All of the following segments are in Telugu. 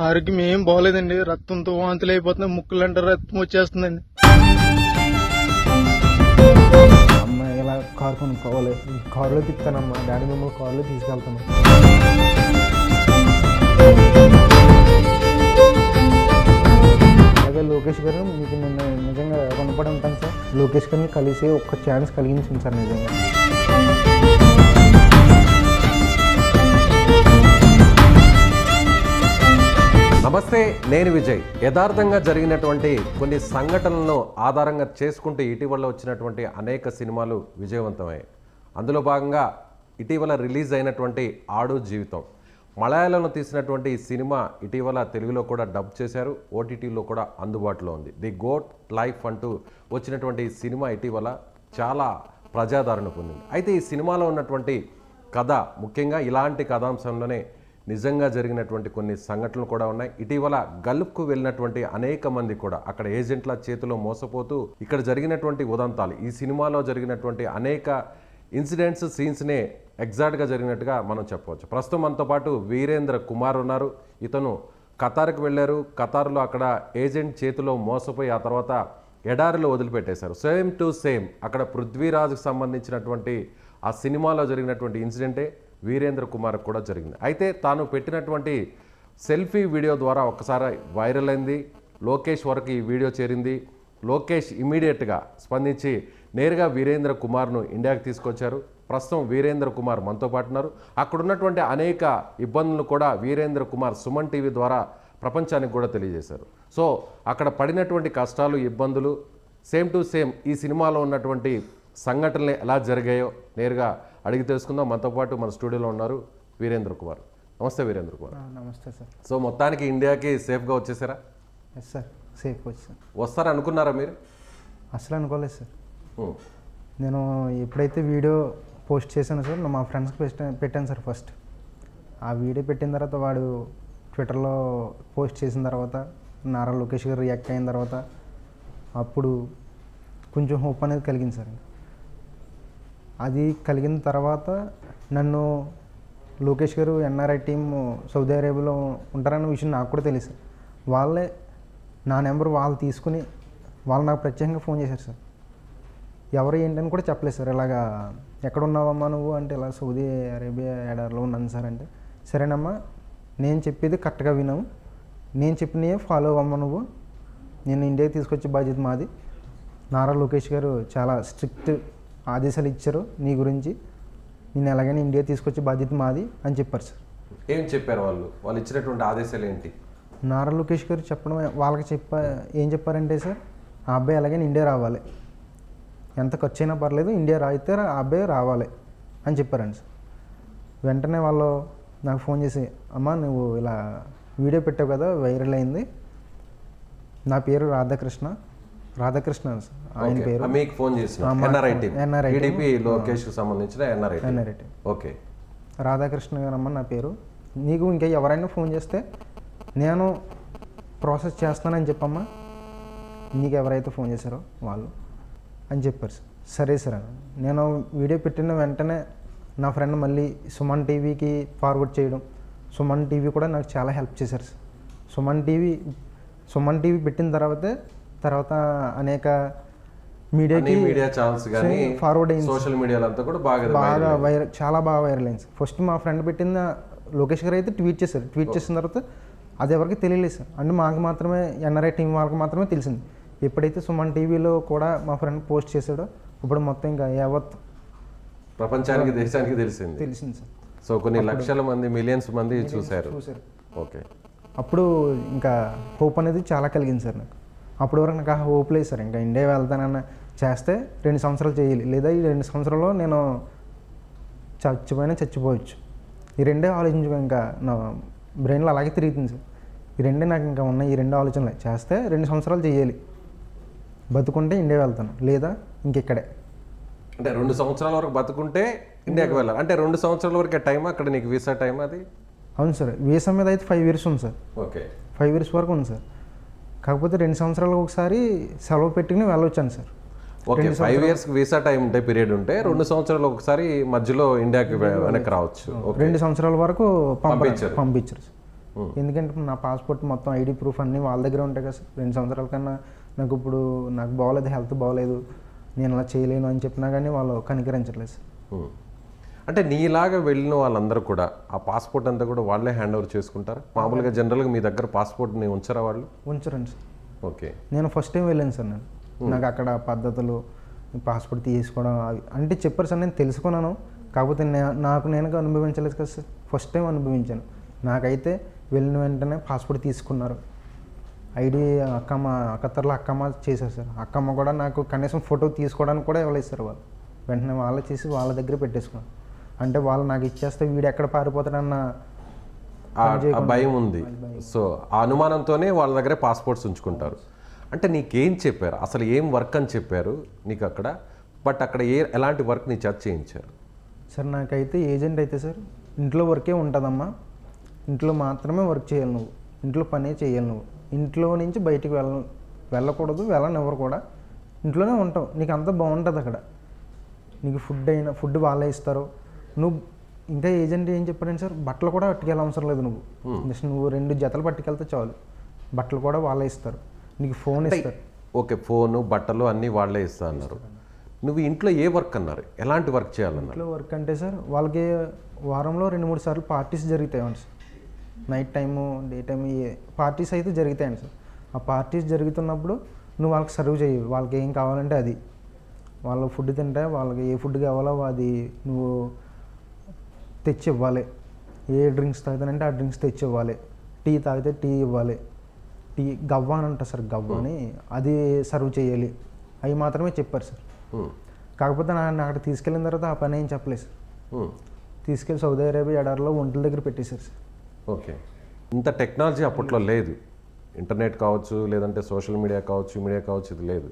ఆరోగ్యం ఏం బాగోలేదండి. రక్తంతో వాంతులు అయిపోతున్నాయి, ముక్కులంటే రక్తం వచ్చేస్తుందండి. అమ్మ ఇలా కారు కొనుక్కోవాలి, కారులో తిప్పుతానమ్మా, డాడీ మిమ్మల్ని కారులో తీసుకెళ్తాను. అలాగే లోకేష్ గారు మీకు నిన్న నిజంగా రుణపడి ఉంటాను సార్. లోకేష్ గారిని కలిసి ఒక్క ఛాన్స్ కలిగించింది సార్ నిజంగా. నమస్తే, నేను విజయ్. యథార్థంగా జరిగినటువంటి కొన్ని సంఘటనలను ఆధారంగా చేసుకుంటూ ఇటీవల వచ్చినటువంటి అనేక సినిమాలు విజయవంతమయ్యాయి. అందులో భాగంగా ఇటీవల రిలీజ్ అయినటువంటి ఆడు జీవితం, మలయాళంలో తీసినటువంటి సినిమా ఇటీవల తెలుగులో కూడా డబ్ చేశారు, ఓటీటీలో కూడా అందుబాటులో ఉంది. ది గోట్ లైఫ్ అంటూ వచ్చినటువంటి సినిమా ఇటీవల చాలా ప్రజాదరణ పొందింది. అయితే ఈ సినిమాలో ఉన్నటువంటి కథ, ముఖ్యంగా ఇలాంటి కథాంశంలోనే నిజంగా జరిగినటువంటి కొన్ని సంఘటనలు కూడా ఉన్నాయి. ఇటీవల గల్ఫ్కు వెళ్ళినటువంటి అనేక మంది కూడా అక్కడ ఏజెంట్ల చేతిలో మోసపోతూ ఇక్కడ జరిగినటువంటి ఉదంతాలు, ఈ సినిమాలో జరిగినటువంటి అనేక ఇన్సిడెంట్స్, సీన్స్నే ఎగ్జాక్ట్గా జరిగినట్టుగా మనం చెప్పవచ్చు. ప్రస్తుతం మనతో పాటు వీరేంద్ర కుమార్ ఉన్నారు. ఇతను ఖతార్కు వెళ్ళారు. ఖతార్లో అక్కడ ఏజెంట్ చేతిలో మోసపోయి ఆ తర్వాత ఎడారిలో వదిలిపెట్టేశారు. సేమ్ టు సేమ్ అక్కడ పృథ్వీరాజ్కి సంబంధించినటువంటి ఆ సినిమాలో జరిగినటువంటి ఇన్సిడెంటే వీరేంద్ర కుమార్ కూడా జరిగింది. అయితే తాను పెట్టినటువంటి సెల్ఫీ వీడియో ద్వారా ఒక్కసారి వైరల్ అయింది. లోకేష్ వరకు ఈ వీడియో చేరింది. లోకేష్ ఇమీడియట్గా స్పందించి నేరుగా వీరేంద్ర కుమార్ను ఇండియాకి తీసుకొచ్చారు. ప్రస్తుతం వీరేంద్ర కుమార్ మనతో పాటు ఉన్నారు. అక్కడ ఉన్నటువంటి అనేక ఇబ్బందులు కూడా వీరేంద్ర కుమార్ సుమన్ టీవీ ద్వారా ప్రపంచానికి కూడా తెలియజేశారు. సో అక్కడ పడినటువంటి కష్టాలు, ఇబ్బందులు సేమ్ టు సేమ్ ఈ సినిమాలో ఉన్నటువంటి సంఘటనలు ఎలా జరిగాయో నేరుగా అడిగి తెలుసుకుందాం. మనతో పాటు మన స్టూడియోలో ఉన్నారు వీరేంద్ర కుమార్. నమస్తే వీరేంద్ర కుమార్. నమస్తే సార్. సో మొత్తానికి ఇండియాకి సేఫ్గా వచ్చేసారా? ఎస్ సార్, సేఫ్ వచ్చాను. వస్తారా అనుకున్నారా మీరు? అసలు అనుకోలేదు సార్. నేను ఎప్పుడైతే వీడియో పోస్ట్ చేశానో సార్, మా ఫ్రెండ్స్కి పెట్టాను సార్. ఫస్ట్ ఆ వీడియో పెట్టిన తర్వాత వాడు ట్విట్టర్లో పోస్ట్ చేసిన తర్వాత నారా లోకేష్ గారు రియాక్ట్ అయిన తర్వాత అప్పుడు కొంచెం హోప్ అనేది కలిగింది సార్. అది కలిగిన తర్వాత నన్ను లోకేష్ గారు ఎన్ఆర్ఐ టీమ్ సౌదీ అరేబియాలో ఉంటారన్న విషయం నాకు కూడా తెలుసు. వాళ్ళే నా నెంబర్ వాళ్ళు తీసుకుని వాళ్ళు నాకు ప్రత్యేకంగా ఫోన్ చేశారు సార్. ఎవరు ఏంటని కూడా చెప్పలేదు సార్. ఇలాగా ఎక్కడ ఉన్నావమ్మా నువ్వు అంటే, ఇలా సౌదీ అరేబియా ఎడారిలో ఉన్నాను సార్ అంటే, సరేనమ్మా నేను చెప్పేది కరెక్ట్గా విన్నాము, నేను చెప్పినవే ఫాలో అవ్వమ్మా నువ్వు, నేను ఇండియాకి తీసుకొచ్చే బాధ్యత మాది. నారా లోకేష్ గారు చాలా స్ట్రిక్ట్ ఆదేశాలు ఇచ్చారు నీ గురించి, నేను ఎలాగైనా ఇండియా తీసుకొచ్చే బాధ్యత మాది అని చెప్పారు సార్. ఏం చెప్పారు వాళ్ళు ఇచ్చినటువంటి ఆదేశాలు ఏంటి? నారా లోకేష్ గారు చెప్పడం వాళ్ళకి ఏం చెప్పారంటే సార్, ఆ అబ్బాయి ఎలాగైనా ఇండియా రావాలి, ఎంత ఖర్చు అయినా పర్లేదు ఇండియా అయితే ఆ అబ్బాయి రావాలి అని చెప్పారండి సార్. వెంటనే వాళ్ళు నాకు ఫోన్ చేసి, అమ్మా నువ్వు ఇలా వీడియో పెట్టావు కదా, వైరల్ అయింది, నా పేరు రాధాకృష్ణ ఆయన పేరు. మీకు ఫోన్ చేసిన ఎన్ఆర్ఐ టీడీపీ లోకేష్కి సంబంధించిన ఎన్ఆర్ఐ టీమ్. ఓకే, రాధాకృష్ణ గారమ్మ నా పేరు, నీకు ఇంకా ఎవరైనా ఫోన్ చేస్తే నేను ప్రాసెస్ చేస్తానని చెప్పమ్మా, నీకు ఎవరైతే ఫోన్ చేశారో వాళ్ళు అని చెప్పారు సార్. సరే సార్ అని నేను వీడియో పెట్టిన వెంటనే నా ఫ్రెండ్ మళ్ళీ సుమన్ టీవీకి ఫార్వర్డ్ చేయడం, సుమన్ టీవీ కూడా నాకు చాలా హెల్ప్ చేశారు సార్. సుమన్ టీవీ పెట్టిన తర్వాత అనేక మీడియా ఛానల్స్ కానీ ఫార్వర్డ్ అయింది. సోషల్ మీడియాలో అంతా కూడా బాగా వైరల్, చాలా బాగా వైరల్ అయింది సార్. ఫస్ట్ మా ఫ్రెండ్ పెట్టిన లోకేష్ గారు అయితే ట్వీట్ చేశారు. ట్వీట్ చేసిన తర్వాత అది ఎవరికి తెలియలేదు సార్. అంటే మాకు మాత్రమే, ఎన్ఆర్ఐ టీం వాళ్ళకి మాత్రమే తెలిసింది. ఎప్పుడైతే సుమన్ టీవీలో కూడా మా ఫ్రెండ్ పోస్ట్ చేశాడో ఇప్పుడు మొత్తం ఇంకా యావత్ ప్రపంచానికి, దేశానికి తెలిసింది సార్. సో కొన్ని లక్షల మంది, మిలియన్స్ మంది చూశారు. ఓకే, అప్పుడు ఇంకా హోప్ అనేది చాలా కలిగింది సార్ నాకు. అప్పటి వరకు నాకు ఆ హోప్ లేదు సార్. ఇంకా ఇండియా వెళ్తానన్న చేస్తే 2 సంవత్సరాలు చేయాలి, లేదా ఈ 2 సంవత్సరాల్లో నేను చచ్చిపోవచ్చు. ఈ రెండే ఆలోచించుకో, ఇంకా నా బ్రెయిన్లో అలాగే తిరుగుతుంది సార్. ఈ రెండే నాకు ఇంకా ఉన్నాయి, ఈ 2 ఆలోచనలు చేస్తే 2 సంవత్సరాలు చేయాలి, బతుకుంటే ఇండియా వెళ్తాను, లేదా ఇంకెక్కడే. అంటే 2 సంవత్సరాల వరకు బతుకుంటే ఇండియాకి వెళ్ళాలి అంటే 2 సంవత్సరాల వరకే టైం అక్కడ నీకు వీసా టైం? అది అవును సార్. వీసా మీద అయితే 5 years ఉంది సార్. ఓకే, 5 years వరకు ఉంది సార్. కాకపోతే 2 సంవత్సరాలకు ఒకసారి సెలవు పెట్టుకుని వెళ్ళొచ్చాను sir. Okay, 5 years visa time ఉంటే, పీరియడ్ ఉంటే 2 సంవత్సరాలు ఒకసారి మధ్యలో ఇండియాకి వెనక్కి రావచ్చు. 2 సంవత్సరాల వరకు పంపించారు. ఎందుకంటే నా పాస్పోర్ట్ మొత్తం ఐడి ప్రూఫ్ అన్నీ వాళ్ళ దగ్గర ఉంటాయి కదా సార్. 2 సంవత్సరాల కన్నా నాకు ఇప్పుడు నాకు బాగోలేదు, హెల్త్ బాగోలేదు, నేను అలా చేయలేను అని చెప్పినా కానీ వాళ్ళు కనికరించట్లేదు సార్. అంటే నీలాగా వెళ్ళిన వాళ్ళందరూ కూడా ఆ పాస్పోర్ట్ అంతా కూడా వాళ్ళే హ్యాండ్ ఓవర్ చేసుకుంటారు మామూలుగా? జనరల్గా మీ దగ్గర పాస్పోర్ట్ని ఉంచరా వాళ్ళు? ఉంచరండి సార్. ఓకే. నేను ఫస్ట్ టైం వెళ్ళాను సార్. నాకు అక్కడ పద్ధతులు, పాస్పోర్ట్ తీసుకోవడం అంటే చెప్పారు సార్. నేను తెలుసుకున్నాను, కాకపోతే నాకు నేను అనుభవించలేదు కదా సార్. ఫస్ట్ టైం అనుభవించాను. నాకైతే వెళ్ళిన వెంటనే పాస్పోర్ట్ తీసుకున్నారు. ఐడి ఖత్తర్లో అక్కమ్మ చేశారు సార్. అక్కమ్మ కూడా నాకు కనీసం ఫోటో తీసుకోవడానికి కూడా ఇవ్వలేదు సార్. వాళ్ళు వెంటనే వాళ్ళే చేసి వాళ్ళ దగ్గర పెట్టేసుకున్నారు. అంటే వాళ్ళు నాకు ఇచ్చేస్తే వీడు ఎక్కడ పారిపోతాడన్న భయం ఉంది. సో ఆ అనుమానంతోనే వాళ్ళ దగ్గరే పాస్పోర్ట్స్ ఉంచుకుంటారు. అంటే నీకేం చెప్పారు అసలు, ఏం వర్క్ అని చెప్పారు నీకు అక్కడ? బట్ అక్కడ ఎలాంటి వర్క్ నీ చేత చేయించారు సార్? నాకైతే ఏజెంట్ అయితే సార్ ఇంట్లో వర్కే ఉంటుందమ్మా, ఇంట్లో మాత్రమే వర్క్ చేయాలి నువ్వు, ఇంట్లో పనే చేయాలి నువ్వు, ఇంట్లో నుంచి బయటికి వెళ్ళకూడదు, వెళ్ళనివ్వరు కూడా, ఇంట్లోనే ఉంటావు, నీకు అంతా బాగుంటుంది అక్కడ. నీకు ఫుడ్ వాళ్ళే ఇస్తారు. నువ్వు ఇంకా ఏజెంట్ ఏం చెప్పారంటే సార్, బట్టలు కూడా పట్టుకెళ్ళ అవసరం లేదు నువ్వు, జస్ట్ నువ్వు 2 జతలు పట్టుకెళ్తే చాలు, బట్టలు కూడా వాళ్ళే ఇస్తారు, నీకు ఫోన్ ఇస్తారు. ఓకే, ఫోను బట్టలు అన్నీ వాళ్ళే ఇస్తా అన్నారు. నువ్వు ఇంట్లో ఏ వర్క్ అన్నారు, ఎలాంటి వర్క్ చేయాలన్నారు? ఇంట్లో వర్క్ అంటే సార్ వాళ్ళకి వారంలో 2-3 సార్లు పార్టీస్ జరుగుతాయండి sir. Night time, day time parties అయితే జరుగుతాయండి సార్. ఆ పార్టీస్ జరుగుతున్నప్పుడు నువ్వు వాళ్ళకి సర్వ్ చేయవు, వాళ్ళకి ఏం కావాలంటే అది, వాళ్ళు ఫుడ్ తింటే వాళ్ళకి ఏ ఫుడ్ కావాలో అది నువ్వు తెచ్చి ఇవ్వాలి. ఏ డ్రింక్స్ తాగుతానంటే ఆ డ్రింక్స్ తెచ్చి ఇవ్వాలి. టీ తాగితే టీ ఇవ్వాలి. టీ గవ్వ అని అంటారు సార్, గవ్వ అని అది సర్వ్ చేయాలి. అవి మాత్రమే చెప్పారు సార్. కాకపోతే నన్ను అక్కడ తీసుకెళ్ళిన తర్వాత ఆ పని ఏం చెప్పలేదు సార్. తీసుకెళ్ళి సౌదీ అరేబియా ఎడారిలో ఒంట్ల దగ్గర పెట్టేశారు సార్. ఓకే. ఇంత టెక్నాలజీ అప్పట్లో లేదు, ఇంటర్నెట్ కావచ్చు, లేదంటే సోషల్ మీడియా కావచ్చు, ఇది లేదు.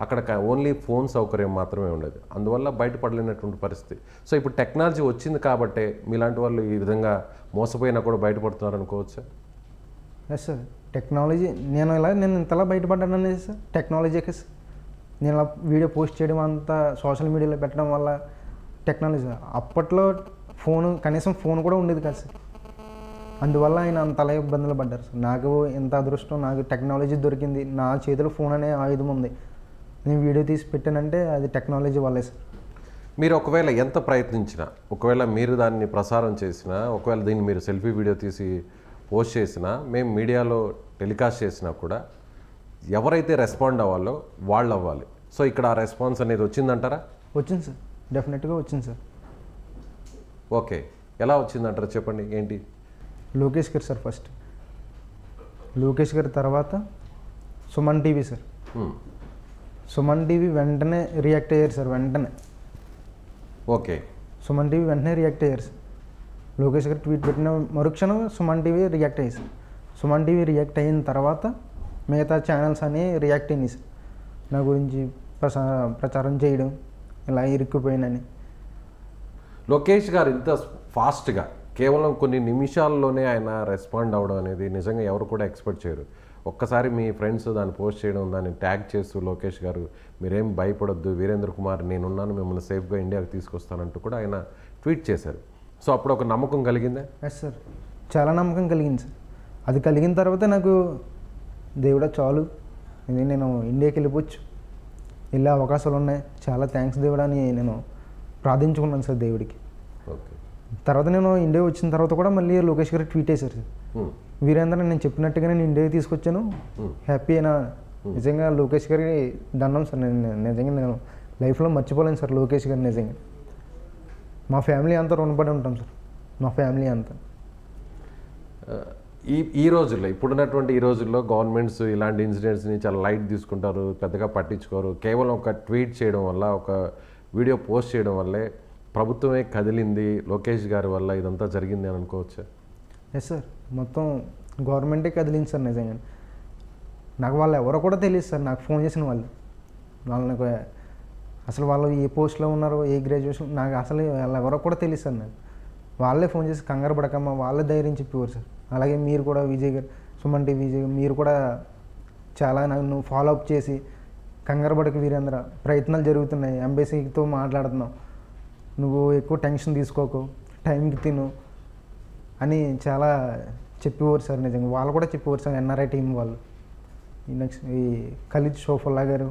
అక్కడ ఓన్లీ ఫోన్ సౌకర్యం మాత్రమే ఉండేది. అందువల్ల బయటపడలేనటువంటి పరిస్థితి. సో ఇప్పుడు టెక్నాలజీ వచ్చింది కాబట్టే మీలాంటి వాళ్ళు ఈ విధంగా మోసపోయినా కూడా బయటపడుతున్నారు అనుకోవచ్చా? ఎస్ సార్, టెక్నాలజీ నేను ఇంతలా బయటపడ్డాను అనేది సార్ టెక్నాలజీకే సార్. నేను ఇలా వీడియో పోస్ట్ చేయడం అంతా సోషల్ మీడియాలో పెట్టడం వల్ల టెక్నాలజీ. అప్పట్లో కనీసం ఫోన్ కూడా ఉండేది కాదు సార్. అందువల్ల ఆయన అంతలా ఇబ్బందులు పడ్డారు సార్. నాకు ఎంత అదృష్టం, నాకు టెక్నాలజీ దొరికింది, నా చేతిలో ఫోన్ అనే ఆయుధం ఉంది, నేను వీడియో తీసి పెట్టానంటే అది టెక్నాలజీ వల్లే సార్. మీరు ఒకవేళ ఎంత ప్రయత్నించినా, ఒకవేళ మీరు దాన్ని ప్రసారం చేసినా, ఒకవేళ దీన్ని మీరు సెల్ఫీ వీడియో తీసి పోస్ట్ చేసినా, మేము మీడియాలో టెలికాస్ట్ చేసినా కూడా ఎవరైతే రెస్పాండ్ అవ్వాలో వాళ్ళు అవ్వాలి. సో ఇక్కడ ఆ రెస్పాన్స్ అనేది వచ్చిందంటారా? వచ్చింది సార్, డెఫినెట్గా వచ్చింది సార్. ఓకే, ఎలా వచ్చిందంటారా చెప్పండి, ఏంటి? లోకేష్ గారు సార్ ఫస్ట్, లోకేష్ గారి తర్వాత Suman TV sir. Suman TV వెంటనే రియాక్ట్ అయ్యారు సార్, వెంటనే. ఓకే, సుమన్ టీవీ వెంటనే రియాక్ట్ అయ్యారు సార్. లోకేష్ గారు ట్వీట్ పెట్టిన మరుక్షణం సుమన్ టీవీ రియాక్ట్ అయ్యారు సార్. సుమన్ టీవీ రియాక్ట్ అయిన తర్వాత మిగతా ఛానల్స్ అని రియాక్ట్ అయినాయి సార్, నా గురించి ప్రచారం చేయడం ఇలా ఇరుక్కుపోయినని. లోకేష్ గారు ఇంత ఫాస్ట్గా కేవలం కొన్ని నిమిషాల్లోనే ఆయన రెస్పాండ్ అవ్వడం అనేది నిజంగా ఎవరు కూడా ఎక్స్పెక్ట్ చేయరు. ఒక్కసారి మీ ఫ్రెండ్స్ దాన్ని పోస్ట్ చేయడం, దాన్ని ట్యాగ్ చేస్తూ లోకేష్ గారు మీరేం భయపడొద్దు, వీరేంద్ర కుమార్ నేనున్నాను, మిమ్మల్ని సేఫ్గా ఇండియాకి తీసుకొస్తానంటూ కూడా ఆయన ట్వీట్ చేశారు. సో అప్పుడు ఒక నమ్మకం కలిగిందా? ఎస్ సార్, చాలా నమ్మకం కలిగింది సార్. అది కలిగిన తర్వాత నాకు దేవుడా చాలు, నేను ఇండియాకి వెళ్ళిపోవచ్చు, వెళ్ళే అవకాశాలు ఉన్నాయి, చాలా థ్యాంక్స్ దేవుడా అని నేను ప్రార్థించుకున్నాను సార్ దేవుడికి. ఓకే. తర్వాత నేను ఇండియా వచ్చిన తర్వాత కూడా మళ్ళీ లోకేష్ గారు ట్వీట్ చేశారు సార్, వీరేంద్ర నేను చెప్పినట్టుగా నేను ఇండియాకి తీసుకొచ్చాను, హ్యాపీ అయినా. నిజంగా లోకేష్ గారికి దండం సార్. నిజంగా నేను లైఫ్లో మర్చిపోలేను సార్ లోకేష్ గారు. నిజంగా మా ఫ్యామిలీ అంతా రుణపడి ఉంటాం సార్, మా ఫ్యామిలీ అంతా. ఈ రోజుల్లో, ఇప్పుడున్నటువంటి ఈ రోజుల్లో గవర్నమెంట్స్ ఇలాంటి ఇన్సిడెంట్స్ని చాలా లైట్ తీసుకుంటారు, పెద్దగా పట్టించుకోరు. కేవలం ఒక ట్వీట్ చేయడం వల్ల, ఒక వీడియో పోస్ట్ చేయడం వల్లే ప్రభుత్వమే కదిలింది, లోకేష్ గారి వల్ల ఇదంతా జరిగింది అని అనుకోవచ్చా? ఎస్ సార్, మొత్తం గవర్నమెంటే కదిలింది సార్. నిజంగా నాకు వాళ్ళు ఎవరో కూడా తెలియదు సార్. నాకు ఫోన్ చేసిన వాళ్ళకి అసలు వాళ్ళు ఏ పోస్ట్లో ఉన్నారో, ఏ గ్రాడ్యుయేషన్, నాకు అసలు వాళ్ళు ఎవరో కూడా తెలియదు సార్. నాకు వాళ్ళే ఫోన్ చేసి కంగారు పడకమ్మా, వాళ్ళే ధైర్యం చెప్పేవారు సార్. అలాగే మీరు కూడా విజయ్ గారు, సుమన్ టీవీ విజయ్, మీరు కూడా చాలా నన్ను ఫాలో అప్ చేసి కంగారు పడక వీరేంద్ర, ప్రయత్నాలు జరుగుతున్నాయి, ఎంబసీతో మాట్లాడుతున్నాం, నువ్వు ఎక్కువ టెన్షన్ తీసుకోకు, టైంకి తిను అని చాలా చెప్పేవారు సార్. నిజంగా వాళ్ళు కూడా చెప్పేవారు సార్, ఎన్ఆర్ఐ టీం వాళ్ళు. ఈ నెక్స్ట్ ఈ ఖలీద్ షోఫుల్లా గారు